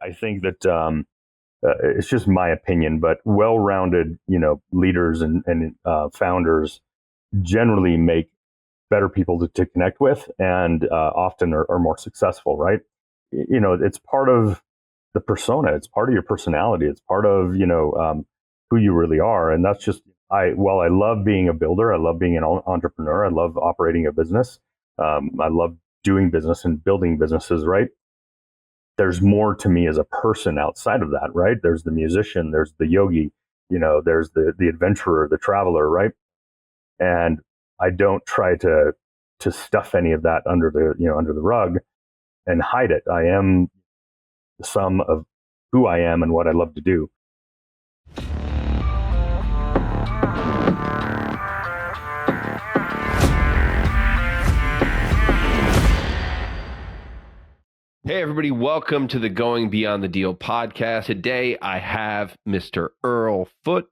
I think that it's just my opinion, but well-rounded, leaders and founders generally make better people to connect with, and often are more successful, right? It's part of the persona. It's part of your personality. It's part of, who you really are. And that's just, while I love being a builder, I love being an entrepreneur, I love operating a business. I love doing business and building businesses, right? There's more to me as a person outside of that, right? There's the musician, there's the yogi, there's the adventurer, the traveler, right? And I don't try to stuff any of that under the rug and hide it. I am the sum of who I am and what I love to do. Hey, everybody. Welcome to the Going Beyond the Deal podcast. Today, I have Mr. Earl Foote.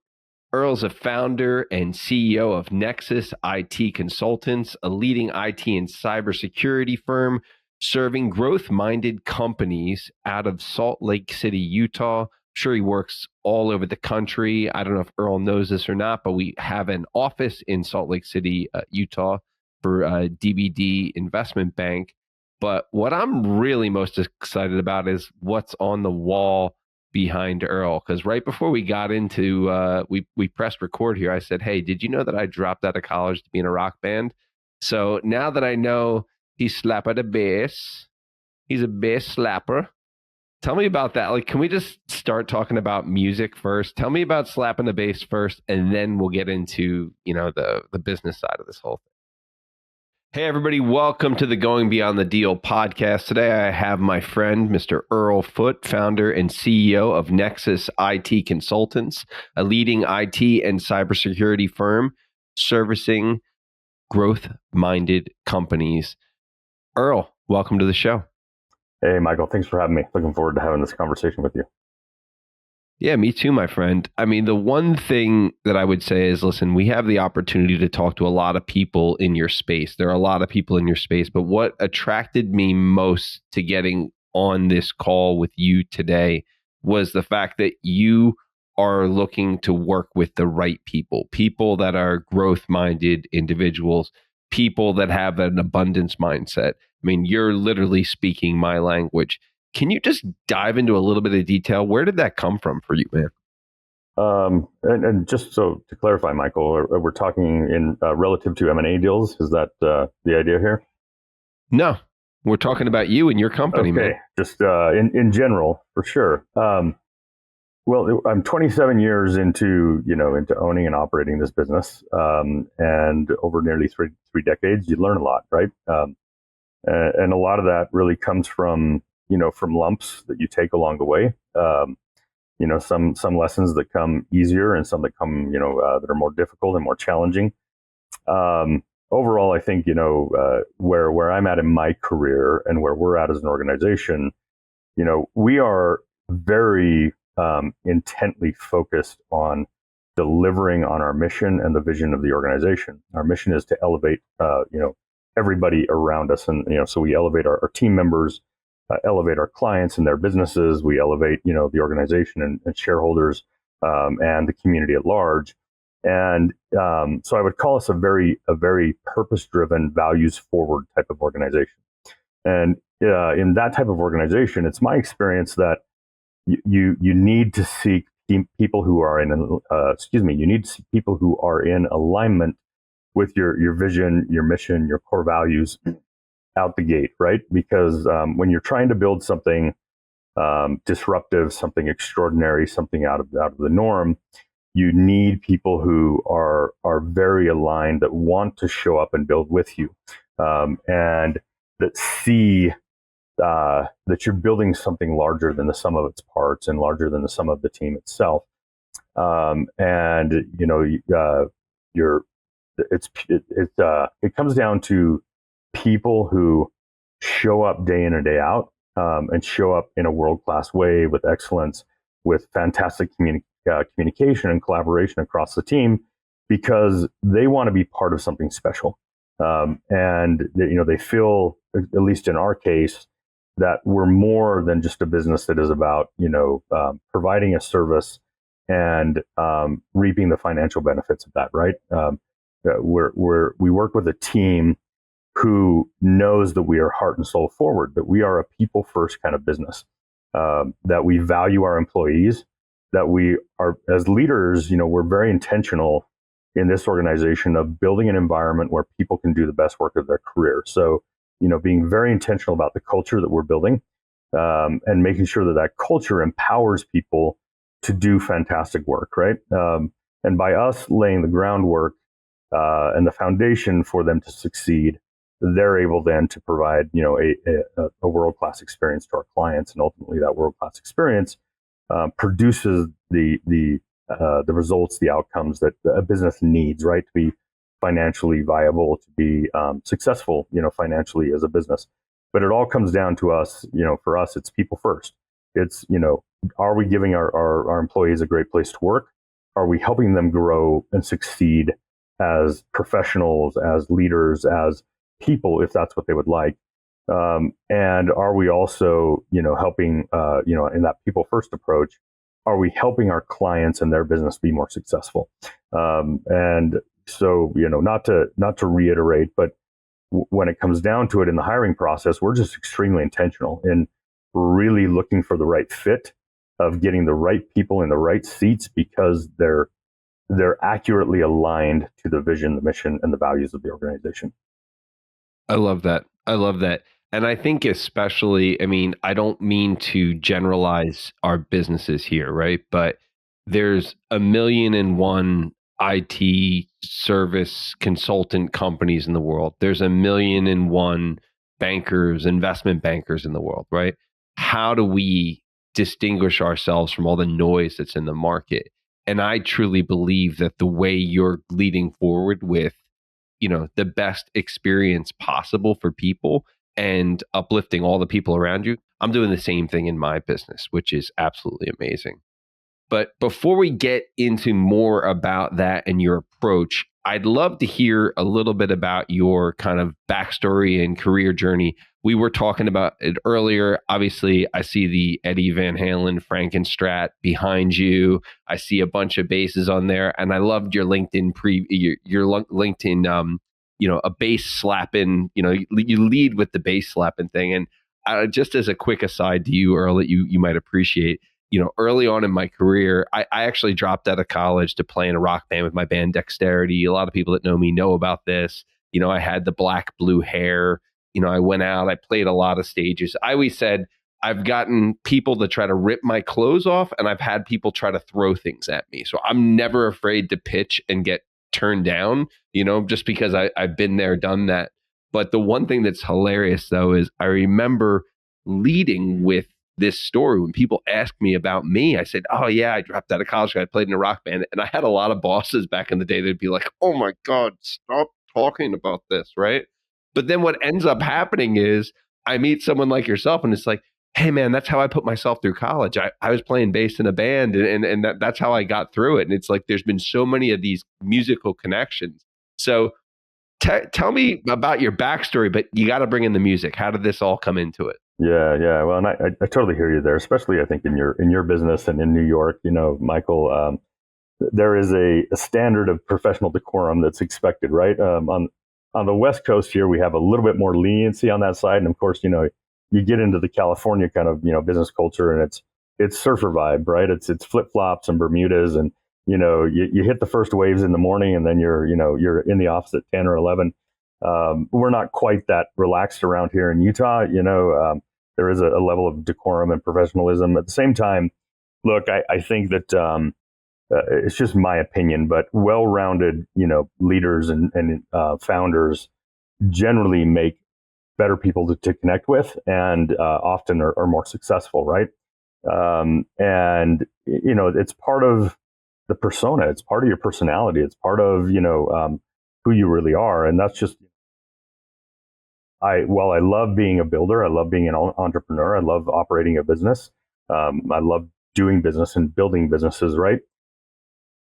Earl's a founder and CEO of Nexus IT Consultants, a leading IT and cybersecurity firm serving growth-minded companies out of Salt Lake City, Utah. I'm sure he works all over the country. I don't know if Earl knows this or not, but we have an office in Salt Lake City, Utah for DBD Investment Bank. But what I'm really most excited about is what's on the wall behind Earl. Because right before we got into, we pressed record here, I said, hey, did you know that I dropped out of college to be in a rock band? So now that I know he's slapper the bass, he's a bass slapper. Tell me about that. Like, can we just start talking about music first? Tell me about slapping the bass first, and then we'll get into, the business side of this whole thing. Hey, everybody. Welcome to the Going Beyond the Deal podcast. Today, I have my friend, Mr. Earl Foote, founder and CEO of Nexus IT Consultants, a leading IT and cybersecurity firm servicing growth-minded companies. Earl, welcome to the show. Hey, Michael. Thanks for having me. Looking forward to having this conversation with you. Yeah, me too, my friend. I mean, the one thing that I would say is, listen, we have the opportunity to talk to a lot of people in your space. There are a lot of people in your space, but what attracted me most to getting on this call with you today was the fact that you are looking to work with the right people that are growth-minded individuals, people that have an abundance mindset. I mean, you're literally speaking my language. Can you just dive into a little bit of detail? Where did that come from for you, man? And just so to clarify, Michael, we're talking in relative to M&A deals. Is that the idea here? No, we're talking about you and your company, okay. Man. Just in general, for sure. Well, I'm 27 years into owning and operating this business, and over nearly three decades, you learn a lot, right? And a lot of that really comes from lumps that you take along the way. Some lessons that come easier and some that come, that are more difficult and more challenging. Overall, I think, where I'm at in my career and where we're at as an organization, we are very intently focused on delivering on our mission and the vision of the organization. Our mission is to elevate, everybody around us. And, so we elevate our team members, elevate our clients and their businesses. We elevate, the organization and shareholders and the community at large. And so I would call us a very purpose-driven, values-forward type of organization. And in that type of organization, it's my experience that you need to seek people who are you need to seek people who are in alignment with your vision, your mission, your core values out the gate, right? Because when you're trying to build something disruptive, something extraordinary, something out of the norm, you need people who are very aligned, that want to show up and build with you, and that see that you're building something larger than the sum of its parts and larger than the sum of the team itself. It comes down to people who show up day in and day out, and show up in a world-class way with excellence, with fantastic communication and collaboration across the team, because they want to be part of something special. And they feel, at least in our case, that we're more than just a business that is about, providing a service and reaping the financial benefits of that, right? We work with a team who knows that we are heart and soul forward, that we are a people first kind of business, that we value our employees, that we are, as leaders, we're very intentional in this organization of building an environment where people can do the best work of their career. So, being very intentional about the culture that we're building, and making sure that that culture empowers people to do fantastic work, right? And by us laying the groundwork and the foundation for them to succeed, they're able then to provide, a world-class experience to our clients, and ultimately that world-class experience produces the results, the outcomes that a business needs, right, to be financially viable, to be successful, financially as a business. But it all comes down to us, for us, it's people first. It's, are we giving our employees a great place to work? Are we helping them grow and succeed as professionals, as leaders, as people, if that's what they would like? And are we also, helping, in that people first approach, are we helping our clients and their business be more successful? And so, not to reiterate, but when it comes down to it in the hiring process, we're just extremely intentional in really looking for the right fit, of getting the right people in the right seats, because they're accurately aligned to the vision, the mission, and the values of the organization. I love that. I love that. And I think especially, I mean, I don't mean to generalize our businesses here, right? But there's a million and one IT service consultant companies in the world. There's a million and one bankers, investment bankers in the world, right? How do we distinguish ourselves from all the noise that's in the market? And I truly believe that the way you're leading forward with, the best experience possible for people and uplifting all the people around you, I'm doing the same thing in my business, which is absolutely amazing. But before we get into more about that and your approach, I'd love to hear a little bit about your kind of backstory and career journey. We were talking about it earlier. Obviously, I see the Eddie Van Halen Frankenstrat behind you. I see a bunch of basses on there, and I loved your LinkedIn your LinkedIn a bass slapping. You lead with the bass slapping thing. And just as a quick aside to you, Earl, that you might appreciate. Early on in my career, I actually dropped out of college to play in a rock band with my band Dexterity. A lot of people that know me know about this. I had the black blue hair. I went out, I played a lot of stages. I always said I've gotten people to try to rip my clothes off, and I've had people try to throw things at me. So I'm never afraid to pitch and get turned down, just because I've been there, done that. But the one thing that's hilarious, though, is I remember leading with this story. When people ask me about me, I said, oh yeah, I dropped out of college, I played in a rock band. And I had a lot of bosses back in the day that'd be like, oh my God, stop talking about this, right? But then what ends up happening is I meet someone like yourself, and it's like, hey man, that's how I put myself through college. I was playing bass in a band, and that's how I got through it. And it's like, there's been so many of these musical connections. So tell me about your backstory, but you got to bring in the music. How did this all come into it? Yeah. Well, and I totally hear you there, especially I think in your business and in New York, Michael, there is a standard of professional decorum that's expected, right? On the West Coast here, we have a little bit more leniency on that side, and of course, you get into the California kind of business culture, and it's surfer vibe, right? It's flip flops and Bermudas, and you hit the first waves in the morning, and then you're in the office at 10 or 11. We're not quite that relaxed around here in Utah. There is a level of decorum and professionalism. At the same time, look, I think that it's just my opinion, but well-rounded, leaders and founders generally make better people to connect with, and often are more successful, right? And it's part of the persona. It's part of your personality. It's part of who you really are, and that's just. While I love being a builder, I love being an entrepreneur, I love operating a business, I love doing business and building businesses, right?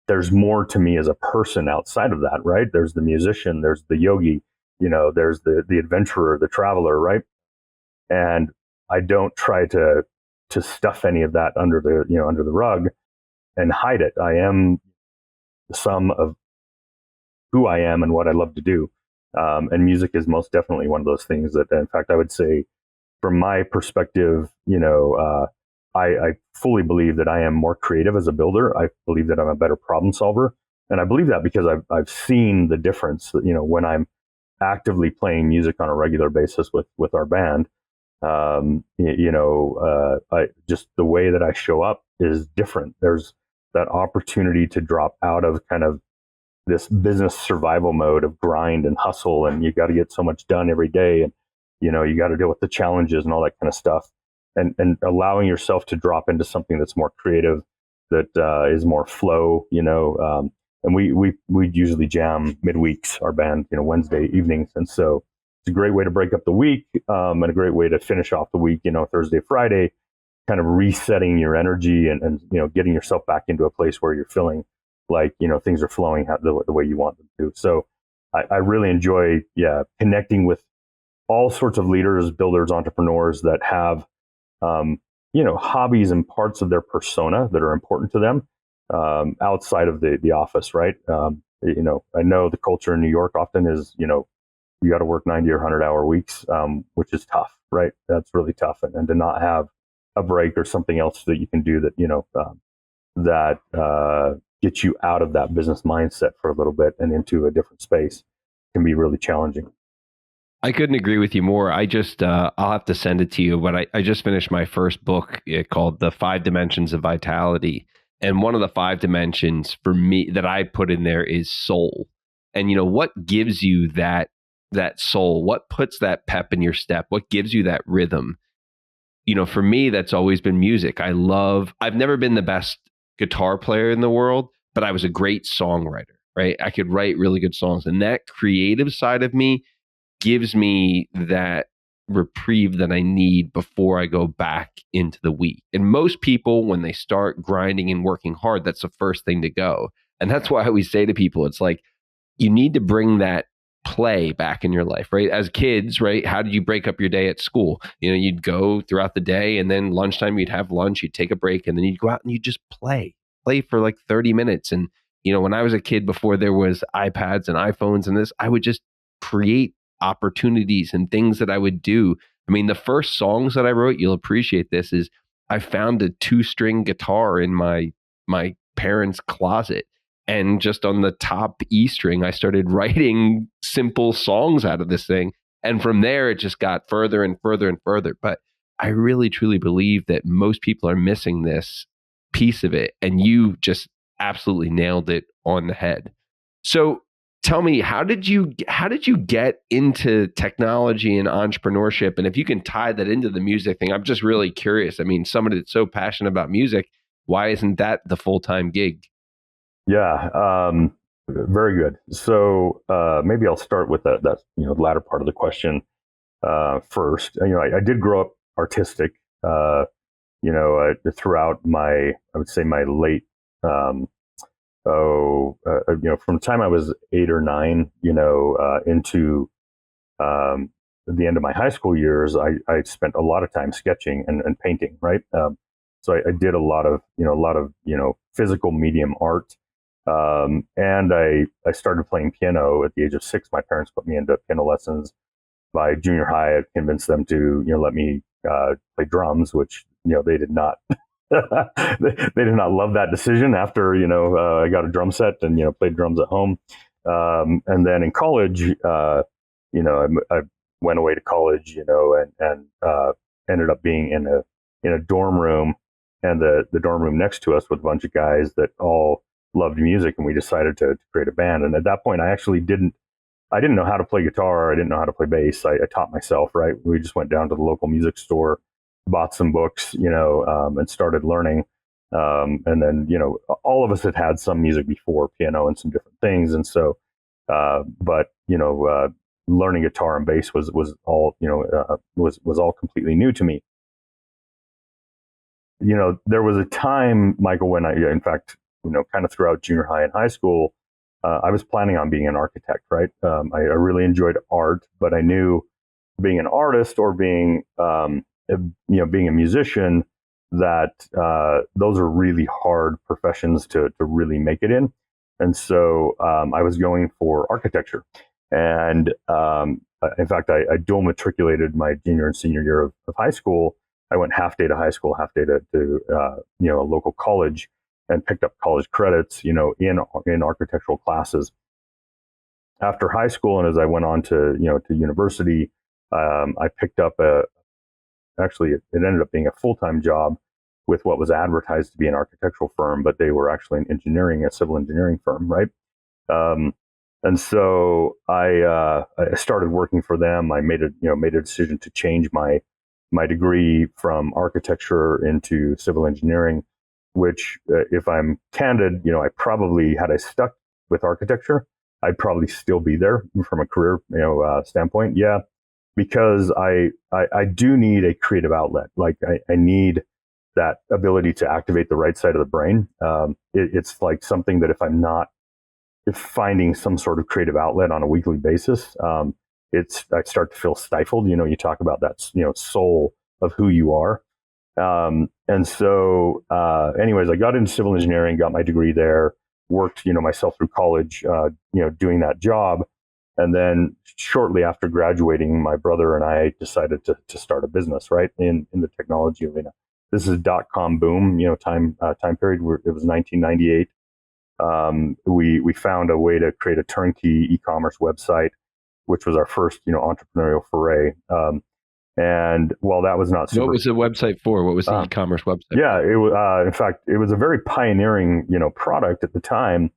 There's more to me as a person outside of that, right? There's the musician, there's the yogi, there's the adventurer, the traveler, right? And I don't try to stuff any of that under the rug and hide it. I am the sum of who I am and what I love to do. And music is most definitely one of those things that, in fact, I would say, from my perspective, I fully believe that I am more creative as a builder. I believe that I'm a better problem solver. And I believe that because I've seen the difference, when I'm actively playing music on a regular basis with our band. Just the way that I show up is different. There's that opportunity to drop out of kind of this business survival mode of grind and hustle, and you got to get so much done every day, and you got to deal with the challenges and all that kind of stuff, and allowing yourself to drop into something that's more creative, that is more flow. And we usually jam midweeks, our band, Wednesday evenings, and so it's a great way to break up the week, and a great way to finish off the week, Thursday, Friday, kind of resetting your energy, and getting yourself back into a place where you're feeling like things are flowing the way you want them to. So I really enjoy connecting with all sorts of leaders, builders, entrepreneurs that have hobbies and parts of their persona that are important to them, outside of the office, right? I know the culture in New York often is you got to work 90 or 100-hour weeks, which is tough, right? That's really tough, and to not have a break or something else that you can do that get you out of that business mindset for a little bit and into a different space can be really challenging. I couldn't agree with you more. I just, I'll have to send it to you, but I just finished my first book called The 5 Dimensions of Vitality. And one of the 5 dimensions for me that I put in there is soul. And, what gives you that soul? What puts that pep in your step? What gives you that rhythm? For me, that's always been music. I've never been the best guitar player in the world, but I was a great songwriter, right? I could write really good songs. And that creative side of me gives me that reprieve that I need before I go back into the week. And most people, when they start grinding and working hard, that's the first thing to go. And that's why I always say to people, it's like, you need to bring that play back in your life, right? As kids, right? How did you break up your day at school? You'd go throughout the day, and then lunchtime, you'd have lunch, you'd take a break, and then you'd go out and you'd just play for like 30 minutes. And, when I was a kid, before there was iPads and iPhones and this, I would just create opportunities and things that I would do. I mean, the first songs that I wrote, you'll appreciate this, is I found a 2-string guitar in my parents' closet. And just on the top E string, I started writing simple songs out of this thing. And from there, it just got further and further and further. But I really, truly believe that most people are missing this piece of it. And you just absolutely nailed it on the head. So tell me, how did you get into technology and entrepreneurship? And if you can tie that into the music thing, I'm just really curious. I mean, somebody that's so passionate about music, why isn't that the full-time gig? Yeah, very good. So maybe I'll start with that latter part of the question first. I did grow up artistic. Throughout I would say my late, from the time I was 8 or 9, into the end of my high school years, I spent a lot of time sketching and painting. Right. So I did a lot of physical medium art. And I started playing piano at the age of 6. My parents put me into piano lessons. By junior high, I convinced them to, let me play drums, which, they did not. they did not love that decision after, I got a drum set and, played drums at home. And then in college, I went away to college, and ended up being in a dorm room, and the dorm room next to us with a bunch of guys that all loved music, and we decided to create a band. And at that point, I didn't know how to play guitar. I didn't know how to play bass. I taught myself, right? We just went down to the local music store, bought some books, and started learning. And then, all of us had some music before, piano and some different things. And so, but learning guitar and bass was all, was all completely new to me. There was a time, Michael, when in fact, kind of throughout junior high and high school, I was planning on being an architect, right? I really enjoyed art, but I knew being an artist or being being a musician, that those are really hard professions to really make it in. And so I was going for architecture. And in fact, I dual matriculated my junior and senior year of high school. I went half day to high school, half day to a local college, and picked up college credits, in architectural classes. After high school, and as I went on to university, I picked up actually it ended up being a full-time job with what was advertised to be an architectural firm, but they were actually a civil engineering firm, right? And so I started working for them. I made a decision to change my degree from architecture into civil engineering, which, if I'm candid, I probably, had I stuck with architecture, I'd probably still be there from a career, standpoint. Yeah, because I do need a creative outlet. Like I need that ability to activate the right side of the brain. It's like something that if finding some sort of creative outlet on a weekly basis, I start to feel stifled. You talk about that, soul of who you are. And so, anyways, I got into civil engineering, got my degree there, worked, myself through college, doing that job. And then shortly after graduating, my brother and I decided to start a business, right, in the technology arena. This is .com boom, time period where it was 1998. We found a way to create a turnkey e-commerce website, which was our first, entrepreneurial foray. And while that was not super, what was the website for? What was the e-commerce website? Yeah, it was. In fact, it was a very pioneering, product at the time.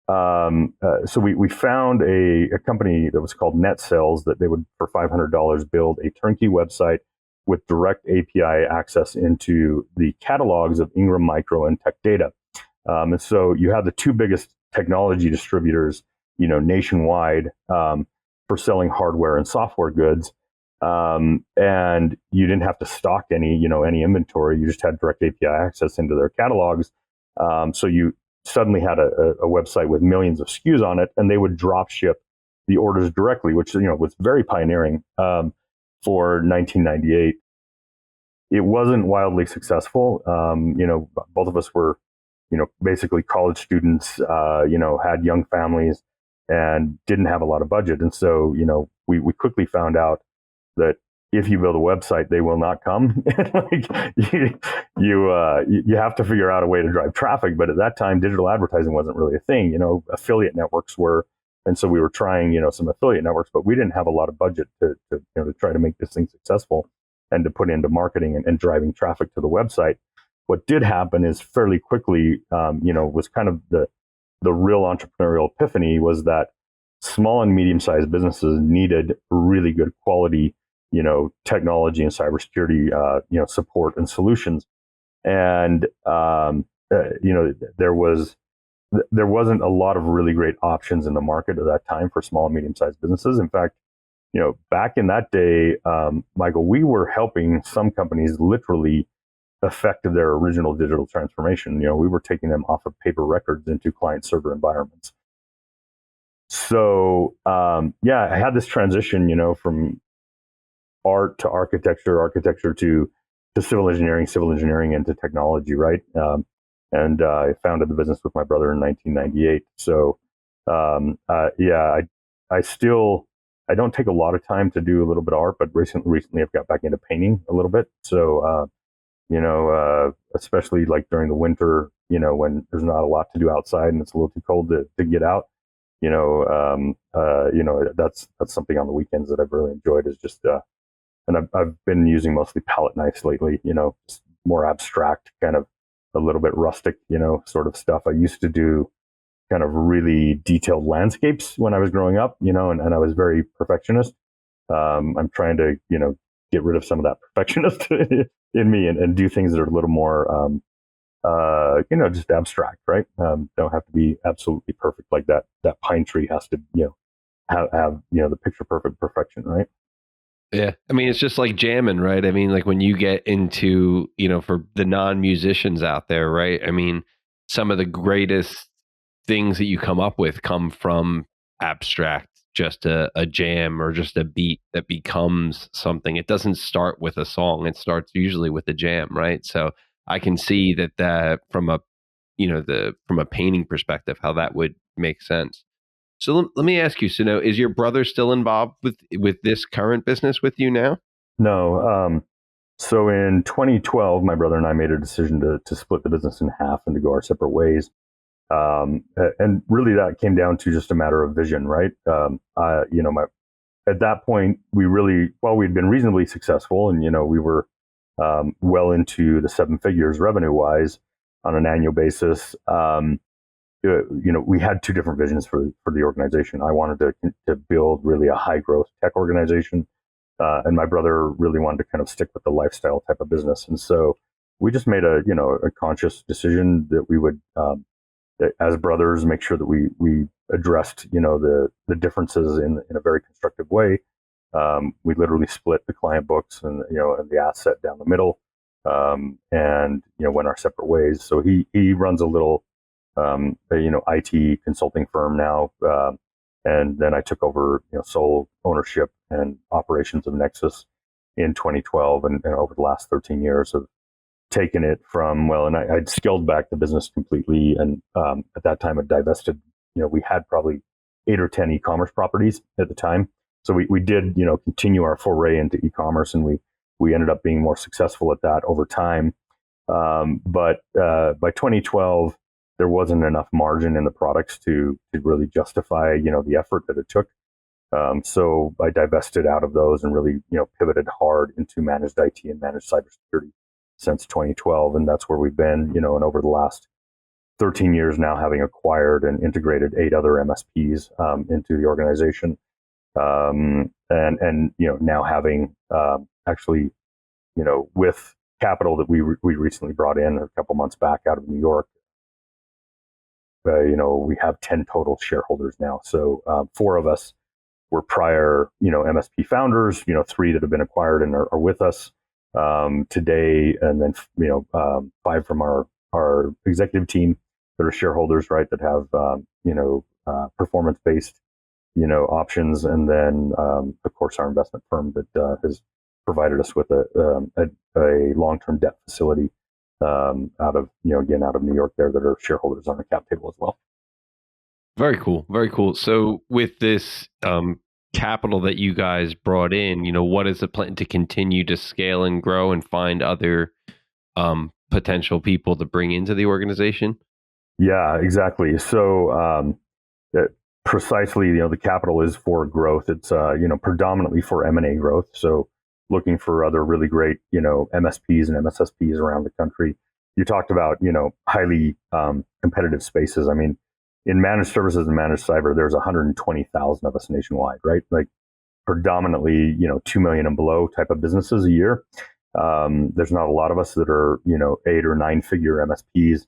So we found a company that was called Net Sales, that they would, for $500, build a turnkey website with direct API access into the catalogs of Ingram Micro and Tech Data. And so you have the two biggest technology distributors, nationwide, for selling hardware and software goods. And you didn't have to stock any inventory. You just had direct API access into their catalogs. So you suddenly had a website with millions of SKUs on it, and they would drop ship the orders directly, which, was very pioneering, for 1998. It wasn't wildly successful. Both of us were, basically college students, had young families and didn't have a lot of budget. And so, we quickly found out that if you build a website, they will not come. Like, you have to figure out a way to drive traffic. But at that time, digital advertising wasn't really a thing. Affiliate networks were, and so we were trying, some affiliate networks, but we didn't have a lot of budget to try to make this thing successful and to put into marketing and driving traffic to the website. What did happen is fairly quickly, was kind of the real entrepreneurial epiphany, was that small and medium-sized businesses needed really good quality, technology and cybersecurity, support and solutions. And, there wasn't a lot of really great options in the market at that time for small and medium-sized businesses. In fact, back in that day, Michael, we were helping some companies literally effect their original digital transformation. We were taking them off of paper records into client server environments. So, I had this transition, from art to architecture to civil engineering into technology, right? And I founded the business with my brother in 1998. So, I don't take a lot of time to do a little bit of art, but recently I've got back into painting a little bit. So, especially like during the winter, when there's not a lot to do outside and it's a little too cold to get out, that's something on the weekends that I've really enjoyed, is just, and I've been using mostly palette knives lately, just more abstract, kind of a little bit rustic, sort of stuff. I used to do kind of really detailed landscapes when I was growing up, and I was very perfectionist. I'm trying to, get rid of some of that perfectionist in me and do things that are a little more, just abstract, right? Don't have to be absolutely perfect like that. That pine tree has to, have the picture perfect perfection, right? Yeah. I mean, it's just like jamming, right? I mean, like when you get into, for the non-musicians out there, right? I mean, some of the greatest things that you come up with come from abstract just a jam or just a beat that becomes something. It doesn't start with a song. It starts usually with a jam, right? So I can see that from a from a painting perspective, how that would make sense. So let me ask you, so now, is your brother still involved with this current business with you now? No. So in 2012, my brother and I made a decision to split the business in half and to go our separate ways. And really that came down to just a matter of vision, right? At that point, we'd been reasonably successful, and, we were well into the seven figures revenue wise on an annual basis. We had two different visions for the organization. I wanted to build really a high growth tech organization. And my brother really wanted to kind of stick with the lifestyle type of business. And so we just made a conscious decision that we would, as brothers, make sure that we addressed, the differences in a very constructive way. We literally split the client books and the asset down the middle, and went our separate ways. So he runs a little IT consulting firm now, and then I took over sole ownership and operations of Nexus in 2012, and over the last 13 years have taken it from and I'd scaled back the business completely, and at that time had divested. We had probably 8 or 10 e-commerce properties at the time. So we did, continue our foray into e-commerce, and we ended up being more successful at that over time. But by 2012, there wasn't enough margin in the products to really justify, the effort that it took. So I divested out of those and really, pivoted hard into managed IT and managed cybersecurity since 2012. And that's where we've been, and over the last 13 years now, having acquired and integrated 8 other MSPs into the organization. And now having actually, with capital that we recently brought in a couple months back out of New York, we have 10 total shareholders now. So 4 of us were prior, MSP founders, 3 that have been acquired and are with us today, and then 5 from our executive team that are shareholders, right, that have performance-based options, and then of course our investment firm that has provided us with a long-term debt facility out of New York there, that are shareholders on the cap table as well. Very cool. Very cool. So with this capital that you guys brought in, what is the plan to continue to scale and grow and find other potential people to bring into the organization? Yeah, exactly. So precisely, the capital is for growth. It's predominantly for M&A growth. So looking for other really great MSPs and MSSPs around the country. You talked about highly competitive spaces. I mean, in managed services and managed cyber, there's 120,000 of us nationwide, right? Like predominantly 2 million and below type of businesses a year. There's not a lot of us that are 8 or 9 figure MSPs.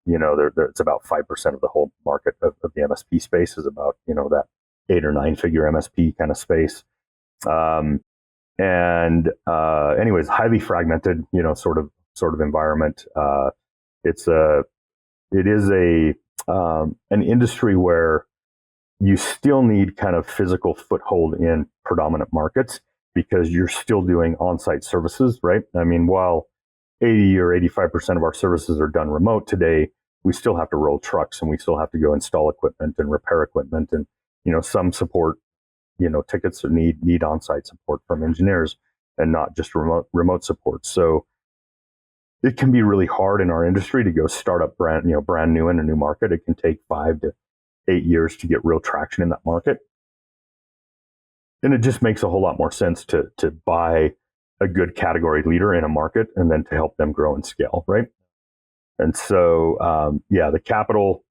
It's about 5% of the whole market of the MSP space is about that 8 or 9 figure MSP kind of space. Anyways, highly fragmented, sort of environment. It is an industry where you still need kind of physical foothold in predominant markets, because you're still doing on-site services, right? I mean, while 80 or 85% of our services are done remote today, we still have to roll trucks, and we still have to go install equipment and repair equipment, and some support tickets or need on-site support from engineers, and not just remote support. So it can be really hard in our industry to go start up brand new in a new market. It can take 5 to 8 years to get real traction in that market. And it just makes a whole lot more sense to buy a good category leader in a market, and then to help them grow and scale, right? And so, the capital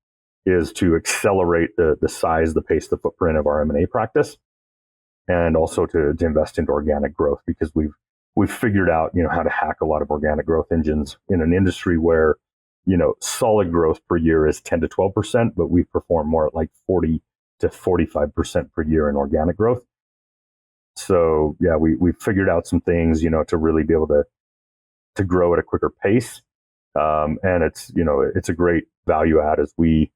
is to accelerate the size, the pace, the footprint of our M&A practice, and also to invest into organic growth, because we've figured out how to hack a lot of organic growth engines in an industry where solid growth per year is 10 to 12%, but we perform more at like 40 to 45% per year in organic growth. So we figured out some things to really be able to grow at a quicker pace, and it's a great value add as we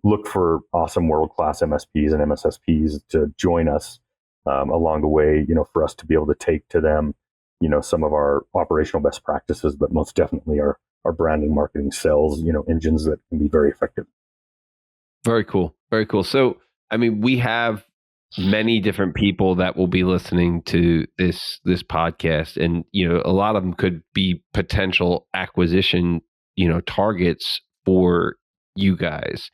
look for awesome world-class MSPs and MSSPs to join us along the way, for us to be able to take to them, some of our operational best practices, but most definitely our branding, marketing, sales, engines that can be very effective. Very cool. Very cool. So, I mean, we have many different people that will be listening to this podcast, and a lot of them could be potential acquisition targets for you guys.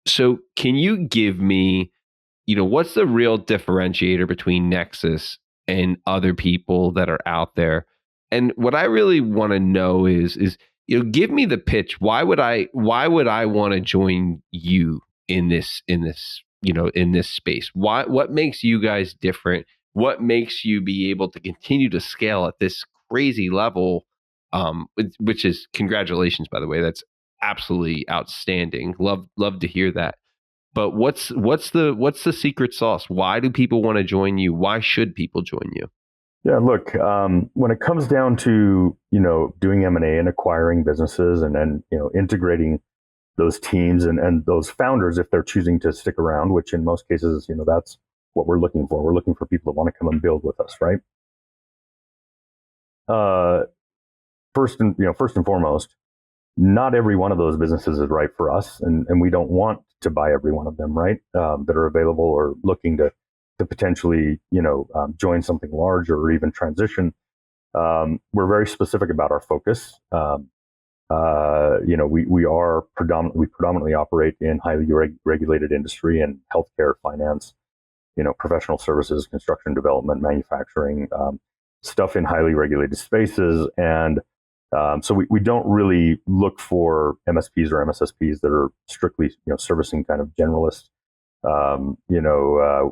So can you give me what's the real differentiator between Nexus and other people that are out there? And what I really want to know is give me the pitch. Why would I want to join you in this in this space? What makes you guys different? What makes you be able to continue to scale at this crazy level? Which is, congratulations, by the way. That's absolutely outstanding. Love to hear that. But what's the secret sauce? Why do people want to join you? Why should people join you? Yeah, look, when it comes down to, doing M&A and acquiring businesses and then, integrating those teams and those founders, if they're choosing to stick around, which in most cases, that's what we're looking for. We're looking for people that want to come and build with us, right? First and foremost, not every one of those businesses is right for us, and we don't want to buy every one of them, right? That are available or looking to potentially, join something large or even transition. We're very specific about our focus. We predominantly operate in highly regulated industry and healthcare, finance, professional services, construction, development, manufacturing, stuff in highly regulated spaces. And so we don't really look for MSPs or MSSPs that are strictly, servicing kind of generalist.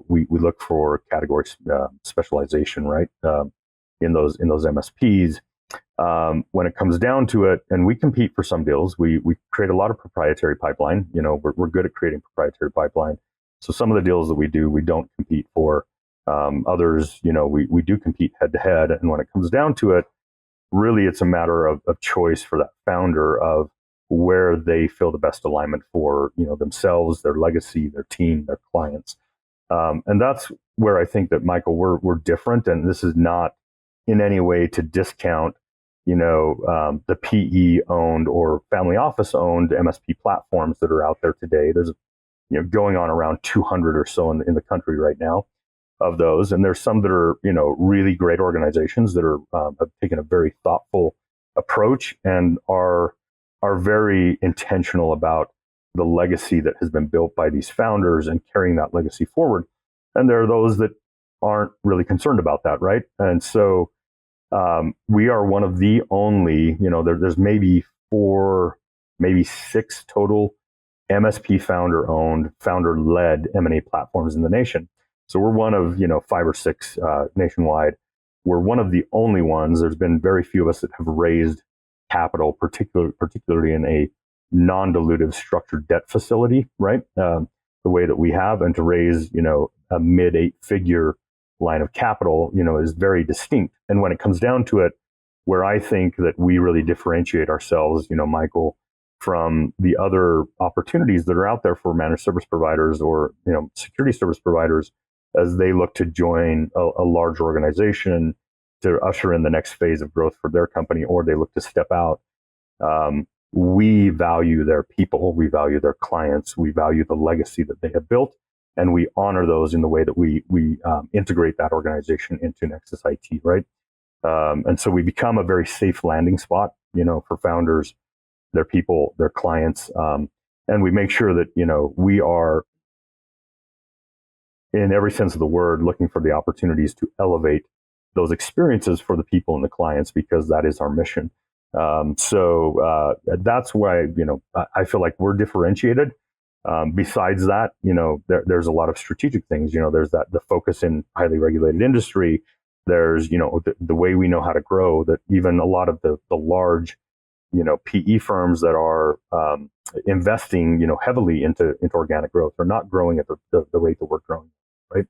We look for category specialization, right? In those MSPs. When it comes down to it, and we compete for some deals, we create a lot of proprietary pipeline. We're good at creating proprietary pipeline. So some of the deals that we do, we don't compete for. Others, we do compete head to head. And when it comes down to it, really it's a matter of choice for that founder of where they feel the best alignment for, themselves, their legacy, their team, their clients. And that's where I think that, Michael, we're different. And this is not in any way to discount, the PE owned or family office owned MSP platforms that are out there today. There's, going on around 200 or so in the country right now of those. And there's some that are, really great organizations that are have taken a very thoughtful approach and are very intentional about the legacy that has been built by these founders and carrying that legacy forward. And there are those that aren't really concerned about that, right? And so we are one of the only, there's maybe 4, maybe 6 total MSP founder-owned, founder-led M&A platforms in the nation. So we're one of, 5 or 6 nationwide. We're one of the only ones. There's been very few of us that have raised capital, particularly in a non-dilutive structured debt facility, right? The way that we have, and to raise, a mid 8-figure line of capital, is very distinct. And when it comes down to it, where I think that we really differentiate ourselves, Michael, from the other opportunities that are out there for managed service providers or, security service providers, as they look to join a large organization to usher in the next phase of growth for their company, or they look to step out. We value their people, we value their clients, we value the legacy that they have built, and we honor those in the way that we integrate that organization into Nexus IT, right? And so we become a very safe landing spot, for founders, their people, their clients, and we make sure that, we are, in every sense of the word, looking for the opportunities to elevate those experiences for the people and the clients, because that is our mission. So that's why, I feel like we're differentiated. Besides that, there's a lot of strategic things. There's the focus in highly regulated industry. There's, the way we know how to grow, that even a lot of the large, PE firms that are investing, heavily into organic growth are not growing at the rate that we're growing, right?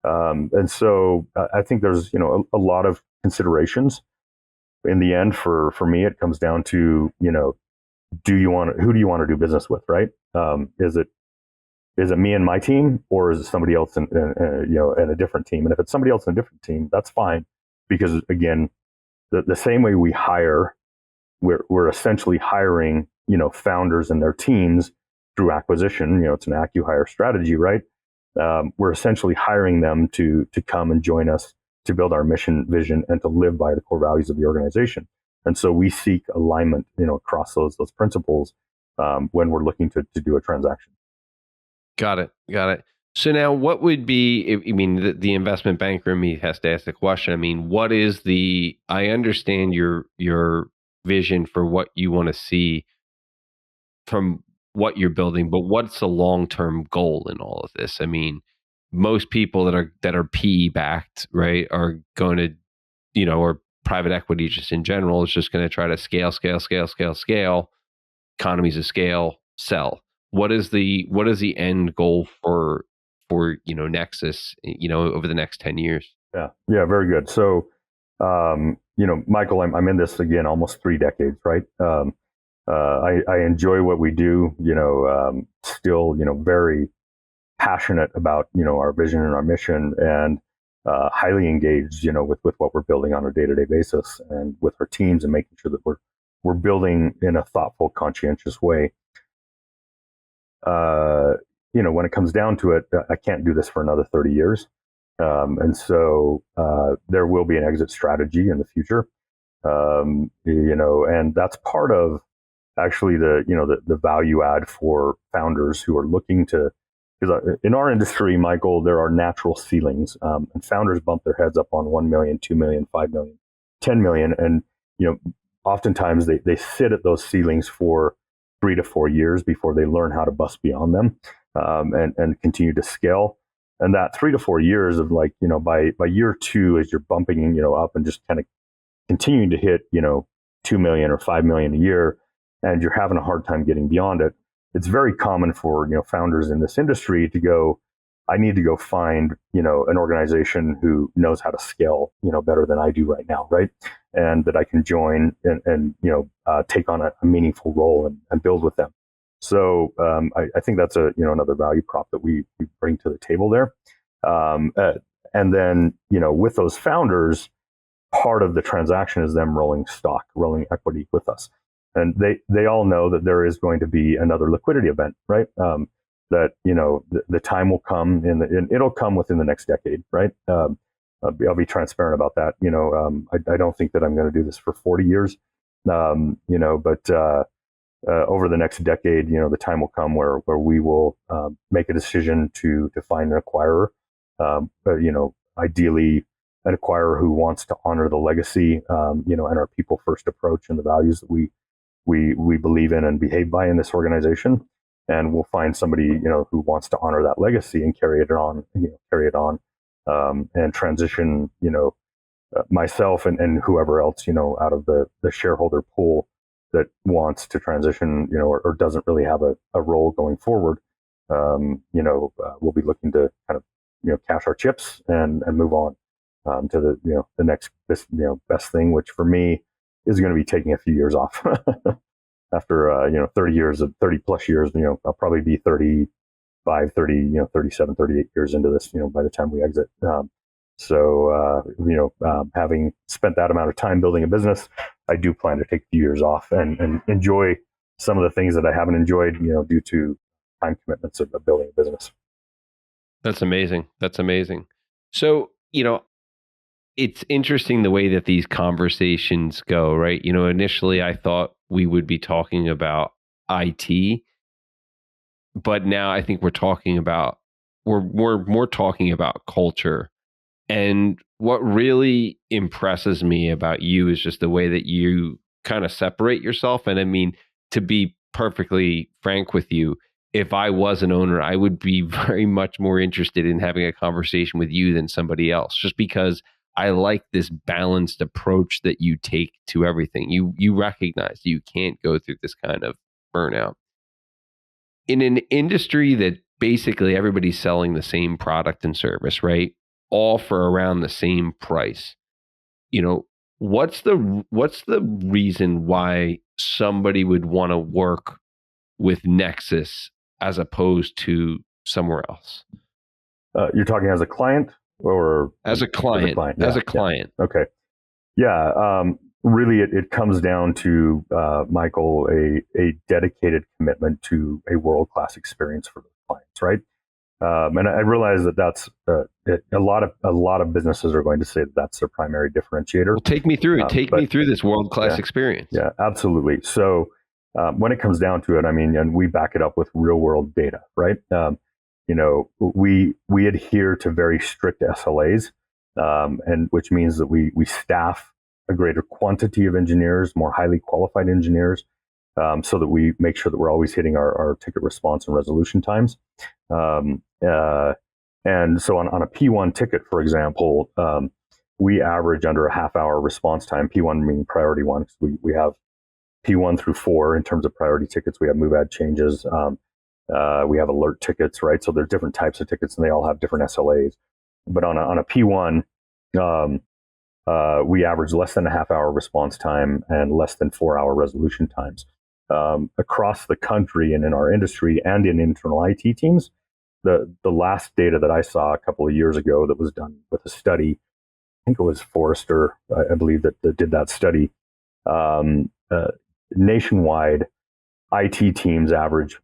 And so I think there's, a lot of considerations. In the end, for me, it comes down to, who do you want to do business with, right? Is it me and my team, or is it somebody else in a different team? And if it's somebody else in a different team, that's fine, because again, the same way we hire, we're essentially hiring, founders and their teams through acquisition. It's an acqui-hire strategy, right? We're essentially hiring them to come and join us to build our mission, vision, and to live by the core values of the organization. And so we seek alignment, across those principles when we're looking to do a transaction. Got it. So now what would be, I mean, the investment banker in me has to ask the question. I mean, I understand your vision for what you want to see from what you're building, but what's the long-term goal in all of this? I mean, most people that are PE backed, right, are going to, or private equity just in general is just going to try to scale, economies of scale, sell. What is the end goal for Nexus, over the next 10 years? Yeah, very good. So, Michael, I'm in this again almost 3 decades, right? I enjoy what we do. Still, very passionate about our vision and our mission, and highly engaged, with what we're building on a day-to-day basis, and with our teams, and making sure that we're building in a thoughtful, conscientious way. When it comes down to it, I can't do this for another 30 years. And so there will be an exit strategy in the future. And that's part of actually the value add for founders who are looking to, because in our industry, Michael, there are natural ceilings, and founders bump their heads up on 1 million, 2 million, 5 million, 10 million. And, oftentimes they sit at those ceilings for 3 to 4 years before they learn how to bust beyond them, and continue to scale. And that 3 to 4 years of by year 2, as you're bumping, up and just kind of continuing to hit, 2 million or 5 million a year, and you're having a hard time getting beyond it, it's very common for, founders in this industry to go, I need to go find, an organization who knows how to scale, better than I do right now, right? And that I can join and take on a meaningful role and build with them. So I think that's another value prop that we bring to the table there. And then, with those founders, part of the transaction is them rolling equity with us. And they all know that there is going to be another liquidity event, right? That, the time will come and it'll come within the next decade, right? I'll be transparent about that. I don't think that I'm going to do this for 40 years, but over the next decade, the time will come where we will make a decision to find an acquirer, ideally an acquirer who wants to honor the legacy, and our people first approach and the values that we believe in and behave by in this organization. And we'll find somebody, who wants to honor that legacy and carry it on, and transition, myself and whoever else, out of the shareholder pool that wants to transition, or doesn't really have a role going forward. We'll be looking to kind of, cash our chips and move on to the next best thing, which for me is going to be taking a few years off. After 30 plus years, I'll probably be 35, 30, 37, 38 years into this, by the time we exit. Having spent that amount of time building a business, I do plan to take a few years off and enjoy some of the things that I haven't enjoyed, due to time commitments of building a business. That's amazing. So, it's interesting the way that these conversations go, right? Initially I thought we would be talking about IT, but now I think we're more talking about culture. And what really impresses me about you is just the way that you kind of separate yourself. And I mean, to be perfectly frank with you, if I was an owner, I would be very much more interested in having a conversation with you than somebody else, just because I like this balanced approach that you take to everything. You recognize you can't go through this kind of burnout. In an industry that basically everybody's selling the same product and service, right? All for around the same price. What's the reason why somebody would want to work with Nexus as opposed to somewhere else? You're talking as a client or as a client? Yeah, as a client. Yeah. Okay. Yeah. Really, it comes down to, Michael, a dedicated commitment to a world-class experience for those clients, right? And I realize that that's a lot of businesses are going to say that that's their primary differentiator. Well, take me through it. Take me through this world-class experience. Yeah, absolutely. So when it comes down to it, I mean, and we back it up with real-world data, right? We adhere to very strict SLAs, and which means that we staff a greater quantity of engineers, more highly qualified engineers, so that we make sure that we're always hitting our ticket response and resolution times. And so on a P1 ticket, for example, we average under a half-hour response time. P1 meaning priority one, because we have P1 through 4 in terms of priority tickets. We have move ad changes. We have alert tickets, right? So there's different types of tickets, and they all have different SLAs. But on a P1, we average less than a half-hour response time and less than 4-hour resolution times. Across the country and in our industry and in internal IT teams, the last data that I saw a couple of years ago that was done with a study, I think it was Forrester, I believe, that did that study. Nationwide, IT teams average,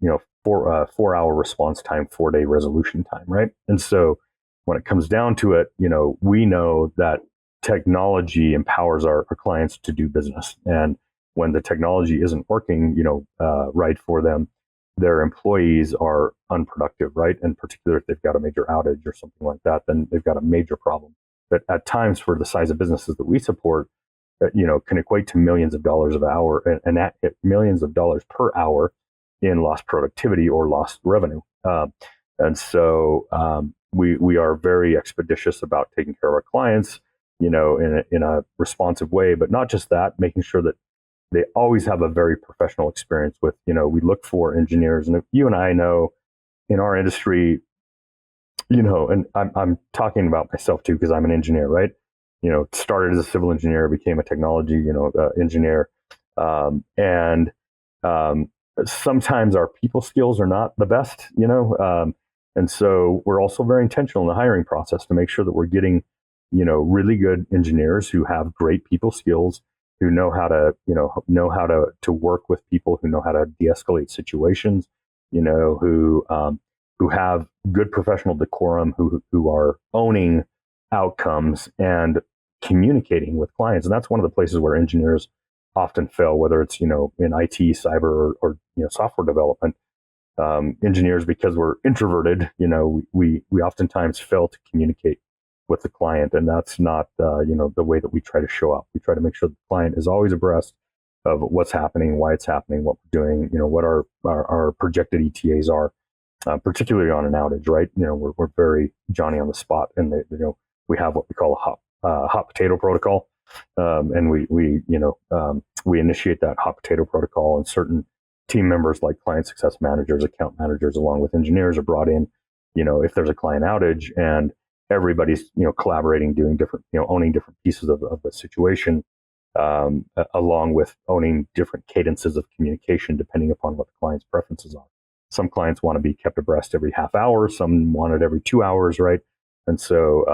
4-hour response time, 4-day resolution time, right? And so when it comes down to it, we know that technology empowers our clients to do business. And when the technology isn't working, right for them, their employees are unproductive, right? In particular, if they've got a major outage or something like that, then they've got a major problem. But at times, for the size of businesses that we support, can equate to millions of dollars of hour and millions of dollars per hour in lost productivity or lost revenue. And so we are very expeditious about taking care of our clients, in a responsive way. But not just that, making sure that they always have a very professional experience with, we look for engineers. And if you and I know in our industry, and I'm talking about myself too, because I'm an engineer, right? Started as a civil engineer, became a technology, engineer. And sometimes our people skills are not the best, and so we're also very intentional in the hiring process to make sure that we're getting, really good engineers who have great people skills, who know how to work with people, who know how to de-escalate situations, who have good professional decorum, who are owning outcomes and communicating with clients. And that's one of the places where engineers often fail, whether it's, in IT, cyber, or software development. Engineers, because we're introverted, we oftentimes fail to communicate with the client. And that's not, the way that we try to show up. We try to make sure the client is always abreast of what's happening, why it's happening, what we're doing, what our projected ETAs are, particularly on an outage, right? We're very Johnny on the spot, and we have what we call a hot potato protocol. And we initiate that hot potato protocol, and certain team members like client success managers, account managers, along with engineers are brought in, if there's a client outage, and everybody's, collaborating, doing different, owning different pieces of the situation, along with owning different cadences of communication, depending upon what the client's preferences are. Some clients want to be kept abreast every half hour. Some want it every 2 hours, right? And so,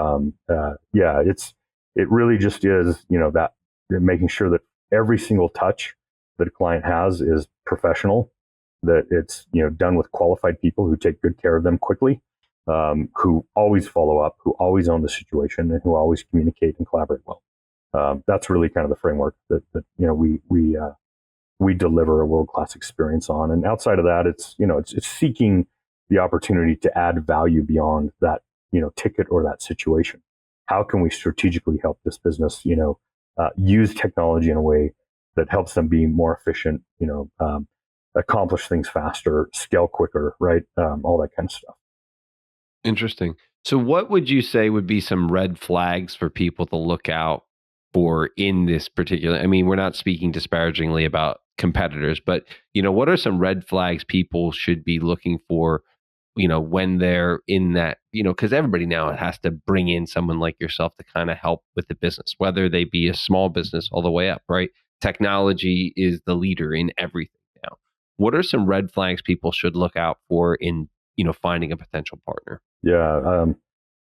it really just is, that making sure that every single touch that a client has is professional, that it's, done with qualified people who take good care of them quickly, who always follow up, who always own the situation, and who always communicate and collaborate well. That's really kind of the framework that we deliver a world-class experience on. And outside of that, it's seeking the opportunity to add value beyond that, ticket or that situation. How can we strategically help this business, use technology in a way that helps them be more efficient, accomplish things faster, scale quicker, right? All that kind of stuff. Interesting. So what would you say would be some red flags for people to look out for in this particular? I mean, we're not speaking disparagingly about competitors, but, what are some red flags people should be looking for, when they're in that, because everybody now has to bring in someone like yourself to kind of help with the business, whether they be a small business all the way up, right? technology is the leader in everything now. What are some red flags people should look out for in, finding a potential partner? Yeah.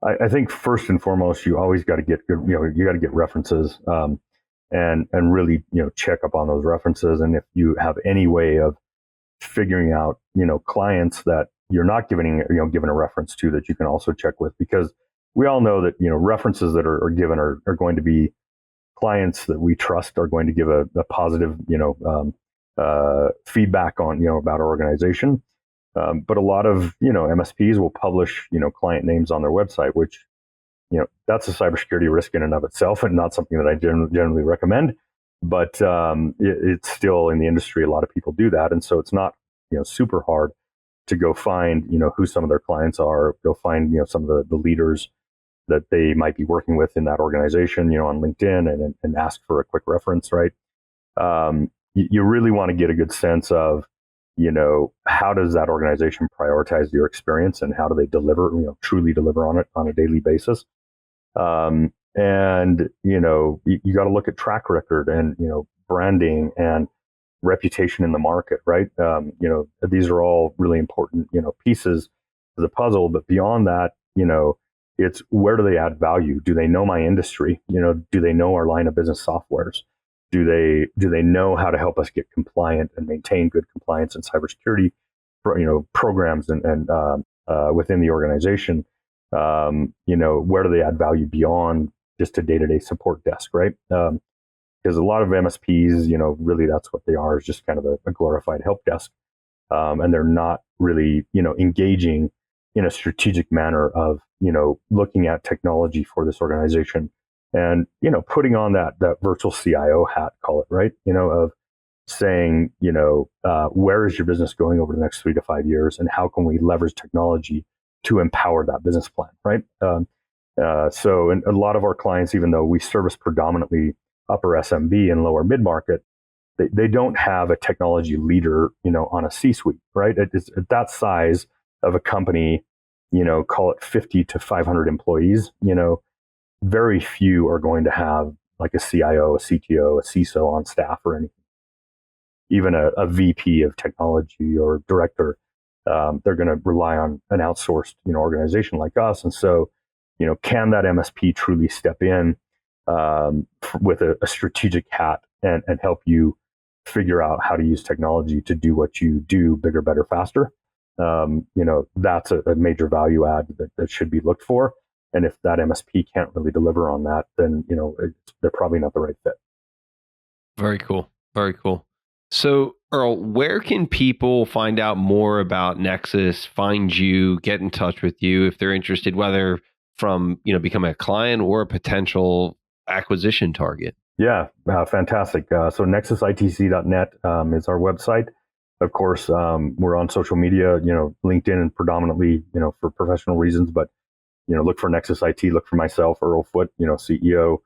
I think first and foremost, you always got to get good, you got to get references, and really, check up on those references. And if you have any way of figuring out, clients that you're not giving a reference to, that you can also check with, because we all know that, references that are given are going to be clients that we trust, are going to give a positive, feedback on, about our organization. But a lot of, MSPs will publish, client names on their website, which, that's a cybersecurity risk in and of itself, and not something that I generally recommend. But it's still in the industry, a lot of people do that. And so it's not, super hard to go find, who some of their clients are, go find, some of the leaders that they might be working with in that organization, on LinkedIn, and ask for a quick reference, right? You really want to get a good sense of, how does that organization prioritize your experience, and how do they deliver, truly deliver on it on a daily basis? And, you got to look at track record and, branding and reputation in the market, right? These are all really important, pieces of the puzzle. But beyond that, it's where do they add value? Do they know my industry? Do they know our line of business softwares? Do they know how to help us get compliant and maintain good compliance and cybersecurity, programs and within the organization? Where do they add value beyond just a day-to-day support desk, right? Because a lot of MSPs, really that's what they are, is just kind of a glorified help desk. And they're not really, engaging in a strategic manner of, looking at technology for this organization and, putting on that virtual CIO hat, call it, right? Of saying, where is your business going over the next 3 to 5 years, and how can we leverage technology to empower that business plan, right? So and a lot of our clients, even though we service predominantly upper SMB and lower mid-market, they don't have a technology leader, on a C-suite, right? It's at that size of a company, call it 50 to 500 employees, very few are going to have like a CIO, a CTO, a CISO on staff, or anything. Even a VP of technology or director, they're going to rely on an outsourced, organization like us. And so, can that MSP truly step in with a strategic hat and help you figure out how to use technology to do what you do bigger, better, faster? That's a major value add that should be looked for. And if that MSP can't really deliver on that, then, they're probably not the right fit. Very cool. Very cool. So, Earl, where can people find out more about Nexus, find you, get in touch with you if they're interested, whether from, becoming a client or a potential acquisition target? Yeah, fantastic. So nexusitc.net is our website. Of course, we're on social media, LinkedIn predominantly, for professional reasons, but, look for Nexus IT, look for myself, Earl Foote, CEO.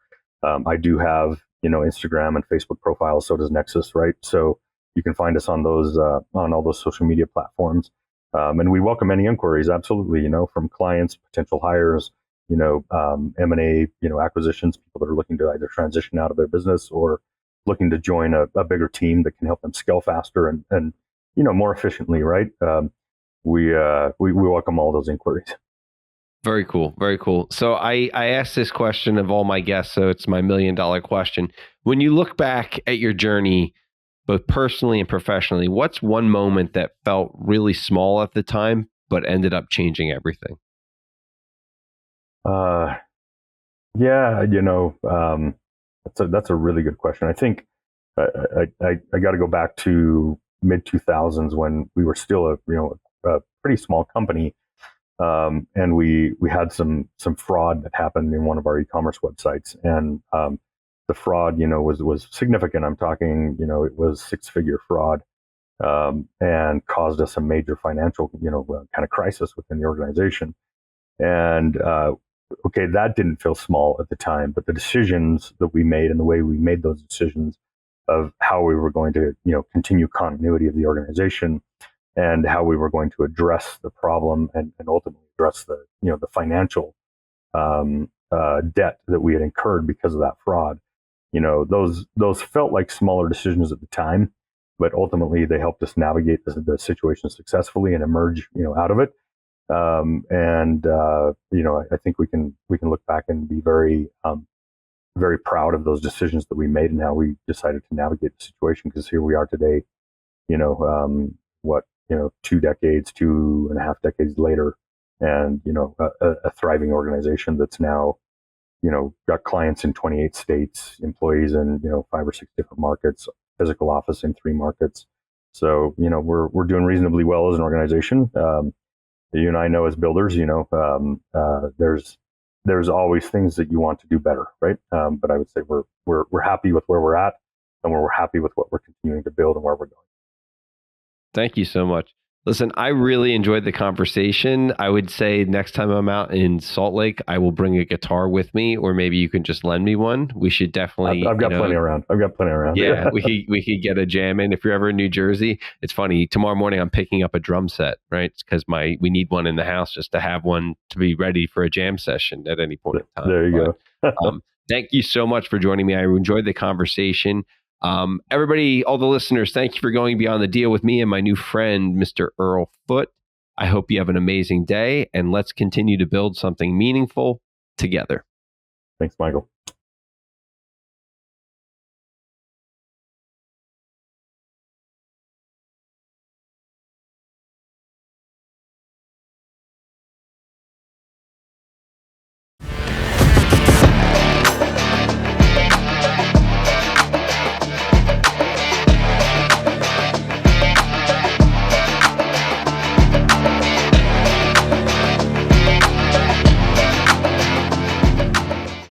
I do have, Instagram and Facebook profiles. So does Nexus, right? So you can find us on those, on all those social media platforms. And we welcome any inquiries, absolutely, from clients, potential hires, M&A, acquisitions, people that are looking to either transition out of their business or looking to join a bigger team that can help them scale faster and more efficiently, right? We welcome all those inquiries. Very cool. Very cool. So I asked this question of all my guests, so it's my $1 million question. When you look back at your journey, both personally and professionally, what's one moment that felt really small at the time, but ended up changing everything? Yeah, that's a really good question. I think I got to go back to mid 2000s when we were still a pretty small company. And we had some fraud that happened in one of our e-commerce websites, and the fraud, was significant. I'm talking, it was 6-figure fraud, and caused us a major financial, kind of crisis within the organization. And okay, that didn't feel small at the time, but the decisions that we made and the way we made those decisions of how we were going to, continue continuity of the organization, and how we were going to address the problem and ultimately address the, the financial debt that we had incurred because of that fraud. those felt like smaller decisions at the time, but ultimately they helped us navigate the situation successfully and emerge, out of it. I think we can look back and be very, very proud of those decisions that we made and how we decided to navigate the situation. Because here we are today, what 2.5 decades later, and a thriving organization that's now got clients in 28 states, employees in 5 or 6 different markets, physical office in 3 markets. So we're doing reasonably well as an organization. You and I know as builders, there's always things that you want to do better, right? But I would say we're happy with where we're at, and we're happy with what we're continuing to build and where we're going. Thank you so much. Listen, I really enjoyed the conversation. I would say next time I'm out in Salt Lake, I will bring a guitar with me, or maybe you can just lend me one. We should definitely. I've got plenty around. Yeah, we could get a jam in. If you're ever in New Jersey, it's funny. Tomorrow morning, I'm picking up a drum set, right? Because we need one in the house just to have one to be ready for a jam session at any point in time. There you go. Thank you so much for joining me. I enjoyed the conversation. Everybody, all the listeners, thank you for going beyond the deal with me and my new friend, Mr. Earl Foote. I hope you have an amazing day, and let's continue to build something meaningful together. Thanks, Michael.